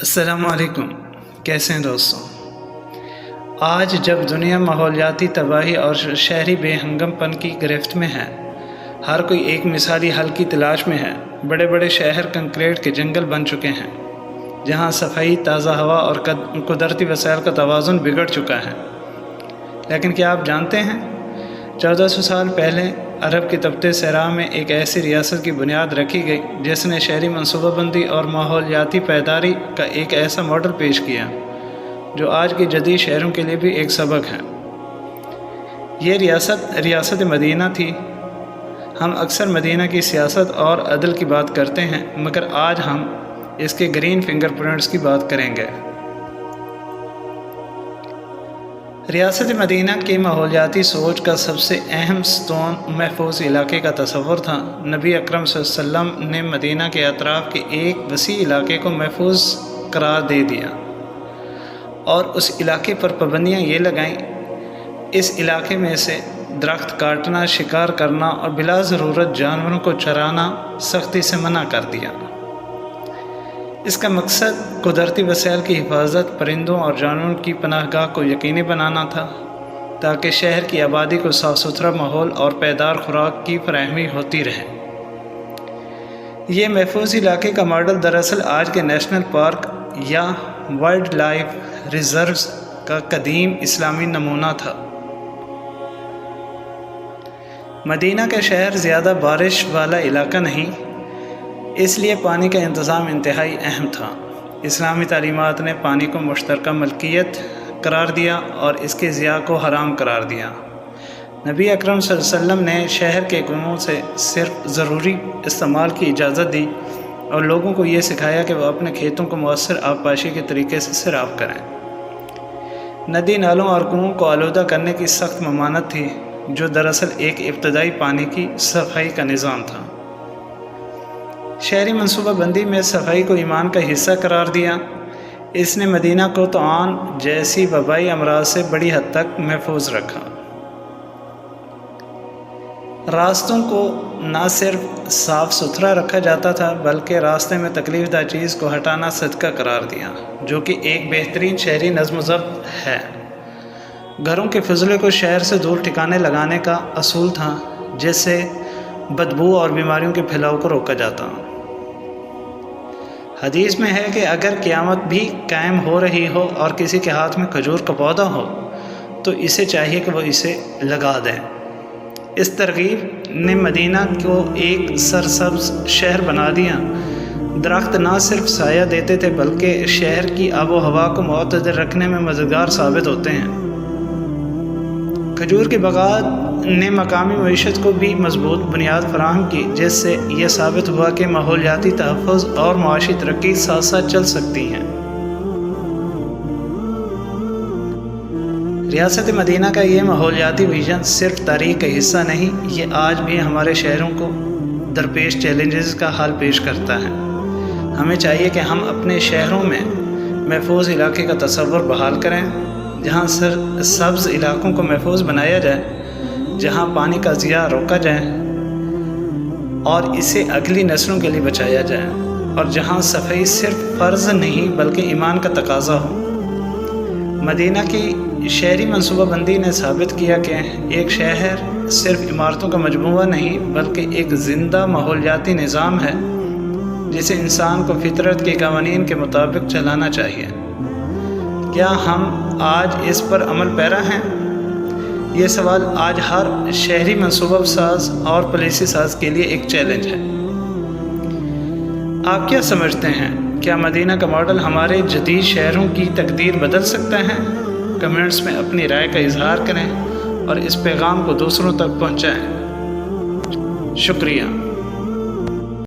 السلام علیکم، کیسے ہیں دوستوں؟ آج جب دنیا ماحولیاتی تباہی اور شہری بے ہنگم پن کی گرفت میں ہے، ہر کوئی ایک مثالی حل کی تلاش میں ہے۔ بڑے بڑے شہر کنکریٹ کے جنگل بن چکے ہیں، جہاں صفائی، تازہ ہوا اور قدرتی وسائل کا توازن بگڑ چکا ہے۔ لیکن کیا آپ جانتے ہیں، 1400 سال پہلے عرب کے تپتے صحرا میں ایک ایسی ریاست کی بنیاد رکھی گئی جس نے شہری منصوبہ بندی اور ماحولیاتی پائیداری کا ایک ایسا ماڈل پیش کیا جو آج کے جدید شہروں کے لیے بھی ایک سبق ہے۔ یہ ریاست مدینہ تھی۔ ہم اکثر مدینہ کی سیاست اور عدل کی بات کرتے ہیں، مگر آج ہم اس کے گرین فنگر پرنٹس کی بات کریں گے۔ ریاست مدینہ کی ماحولیاتی سوچ کا سب سے اہم ستون محفوظ علاقے کا تصور تھا۔ نبی اکرم صلی اللہ علیہ وسلم نے مدینہ کے اطراف کے ایک وسیع علاقے کو محفوظ قرار دے دیا اور اس علاقے پر پابندیاں یہ لگائیں، اس علاقے میں سے درخت کاٹنا، شکار کرنا اور بلا ضرورت جانوروں کو چرانا سختی سے منع کر دیا۔ اس کا مقصد قدرتی وسائل کی حفاظت، پرندوں اور جانوروں کی پناہ گاہ کو یقینی بنانا تھا، تاکہ شہر کی آبادی کو صاف ستھرا ماحول اور پائیدار خوراک کی فراہمی ہوتی رہے۔ یہ محفوظ علاقے کا ماڈل دراصل آج کے نیشنل پارک یا وائلڈ لائف ریزروز کا قدیم اسلامی نمونہ تھا۔ مدینہ کا شہر زیادہ بارش والا علاقہ نہیں، اس لیے پانی کا انتظام انتہائی اہم تھا۔ اسلامی تعلیمات نے پانی کو مشترکہ ملکیت قرار دیا اور اس کے ضیاع کو حرام قرار دیا۔ نبی اکرم صلی اللہ علیہ وسلم نے شہر کے کنوؤں سے صرف ضروری استعمال کی اجازت دی اور لوگوں کو یہ سکھایا کہ وہ اپنے کھیتوں کو مؤثر آبپاشی کے طریقے سے سیراب کریں۔ ندی، نالوں اور کنوؤں کو آلودہ کرنے کی سخت ممانعت تھی، جو دراصل ایک ابتدائی پانی کی صفائی کا نظام تھا۔ شہری منصوبہ بندی میں صفائی کو ایمان کا حصہ قرار دیا۔ اس نے مدینہ کو طاعون جیسی وبائی امراض سے بڑی حد تک محفوظ رکھا۔ راستوں کو نہ صرف صاف ستھرا رکھا جاتا تھا، بلکہ راستے میں تکلیف دہ چیز کو ہٹانا صدقہ قرار دیا، جو کہ ایک بہترین شہری نظم و ضبط ہے۔ گھروں کے فضلے کو شہر سے دور ٹھکانے لگانے کا اصول تھا، جس سے بدبو اور بیماریوں کے پھیلاؤ کو روکا جاتا۔ حدیث میں ہے کہ اگر قیامت بھی قائم ہو رہی ہو اور کسی کے ہاتھ میں کھجور کا پودا ہو تو اسے چاہیے کہ وہ اسے لگا دیں۔ اس ترغیب نے مدینہ کو ایک سرسبز شہر بنا دیا۔ درخت نہ صرف سایہ دیتے تھے بلکہ شہر کی آب و ہوا کو معتدل رکھنے میں مددگار ثابت ہوتے ہیں۔ کھجور کے باغات نے مقامی معیشت کو بھی مضبوط بنیاد فراہم کی، جس سے یہ ثابت ہوا کہ ماحولیاتی تحفظ اور معاشی ترقی ساتھ ساتھ چل سکتی ہیں۔ ریاست مدینہ کا یہ ماحولیاتی ویژن صرف تاریخ کا حصہ نہیں، یہ آج بھی ہمارے شہروں کو درپیش چیلنجز کا حل پیش کرتا ہے۔ ہمیں چاہیے کہ ہم اپنے شہروں میں محفوظ علاقے کا تصور بحال کریں، جہاں سبز علاقوں کو محفوظ بنایا جائے، جہاں پانی کا ضیاع روکا جائے اور اسے اگلی نسلوں کے لیے بچایا جائے، اور جہاں صفائی صرف فرض نہیں بلکہ ایمان کا تقاضا ہو۔ مدینہ کی شہری منصوبہ بندی نے ثابت کیا کہ ایک شہر صرف عمارتوں کا مجموعہ نہیں بلکہ ایک زندہ ماحولیاتی نظام ہے، جسے انسان کو فطرت کے قوانین کے مطابق چلانا چاہیے۔ کیا ہم آج اس پر عمل پیرا ہیں؟ یہ سوال آج ہر شہری منصوبہ ساز اور پالیسی ساز کے لیے ایک چیلنج ہے۔ آپ کیا سمجھتے ہیں؟ کیا مدینہ کا ماڈل ہمارے جدید شہروں کی تقدیر بدل سکتا ہے؟ کمنٹس میں اپنی رائے کا اظہار کریں اور اس پیغام کو دوسروں تک پہنچائیں۔ شکریہ۔